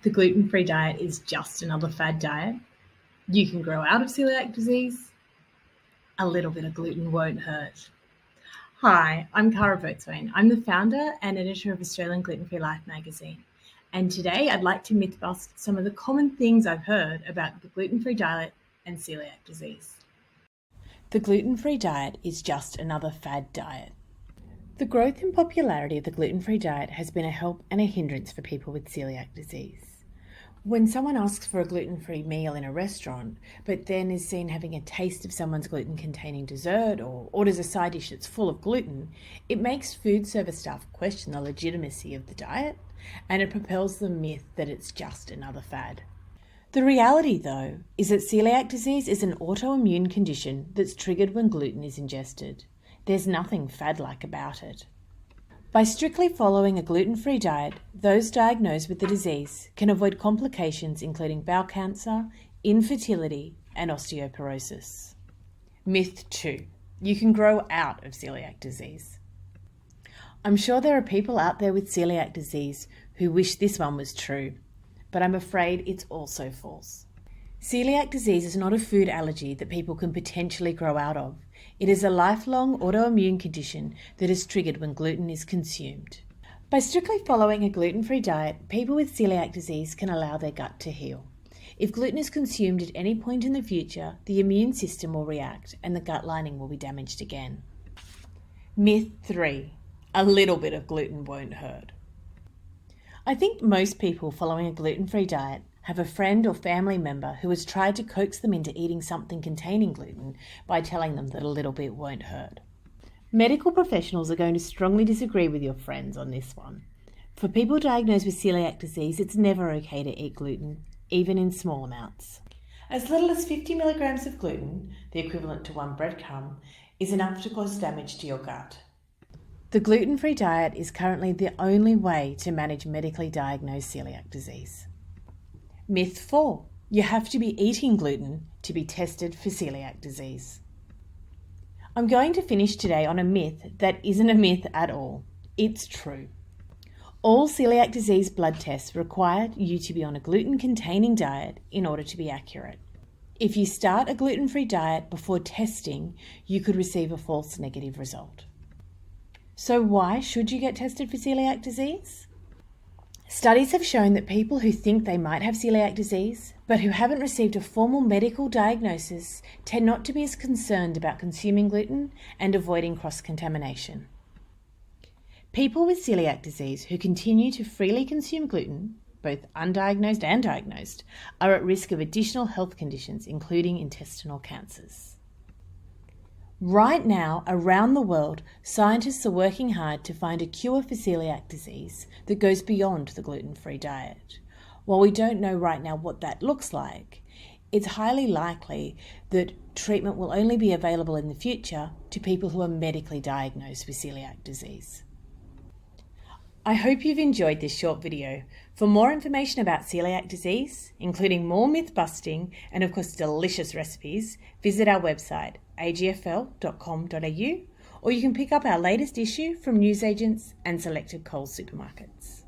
The gluten-free diet is just another fad diet. You can grow out of celiac disease. A little bit of gluten won't hurt. Hi, I'm Cara Boatswain. I'm the founder and editor of Australian Gluten-Free Life magazine. And today I'd like to myth bust some of the common things I've heard about the gluten-free diet and celiac disease. The gluten-free diet is just another fad diet. The growth and popularity of the gluten-free diet has been a help and a hindrance for people with celiac disease. When someone asks for a gluten-free meal in a restaurant, but then is seen having a taste of someone's gluten-containing dessert or orders a side dish that's full of gluten, it makes food service staff question the legitimacy of the diet, and it propels the myth that it's just another fad. The reality, though, is that celiac disease is an autoimmune condition that's triggered when gluten is ingested. There's nothing fad-like about it. By strictly following a gluten-free diet, those diagnosed with the disease can avoid complications including bowel cancer, infertility, and osteoporosis. Myth 2. You can grow out of celiac disease. I'm sure there are people out there with celiac disease who wish this one was true, but I'm afraid it's also false. Celiac disease is not a food allergy that people can potentially grow out of. It is a lifelong autoimmune condition that is triggered when gluten is consumed. By strictly following a gluten-free diet, people with celiac disease can allow their gut to heal. If gluten is consumed at any point in the future, the immune system will react and the gut lining will be damaged again. Myth 3. A little bit of gluten won't hurt. I think most people following a gluten-free diet have a friend or family member who has tried to coax them into eating something containing gluten by telling them that a little bit won't hurt. Medical professionals are going to strongly disagree with your friends on this one. For people diagnosed with celiac disease, it's never okay to eat gluten, even in small amounts. As little as 50 milligrams of gluten, the equivalent to 1 breadcrumb, is enough to cause damage to your gut. The gluten-free diet is currently the only way to manage medically diagnosed celiac disease. Myth 4. You have to be eating gluten to be tested for celiac disease. I'm going to finish today on a myth that isn't a myth at all. It's true. All celiac disease blood tests require you to be on a gluten-containing diet in order to be accurate. If you start a gluten-free diet before testing, you could receive a false negative result. So why should you get tested for celiac disease? Studies have shown that people who think they might have celiac disease, but who haven't received a formal medical diagnosis, tend not to be as concerned about consuming gluten and avoiding cross-contamination. People with celiac disease who continue to freely consume gluten, both undiagnosed and diagnosed, are at risk of additional health conditions, including intestinal cancers. Right now, around the world, scientists are working hard to find a cure for celiac disease that goes beyond the gluten-free diet. While we don't know right now what that looks like, it's highly likely that treatment will only be available in the future to people who are medically diagnosed with celiac disease. I hope you've enjoyed this short video. For more information about celiac disease, including more myth busting and of course delicious recipes, visit our website agfl.com.au, or you can pick up our latest issue from newsagents and selected Coles supermarkets.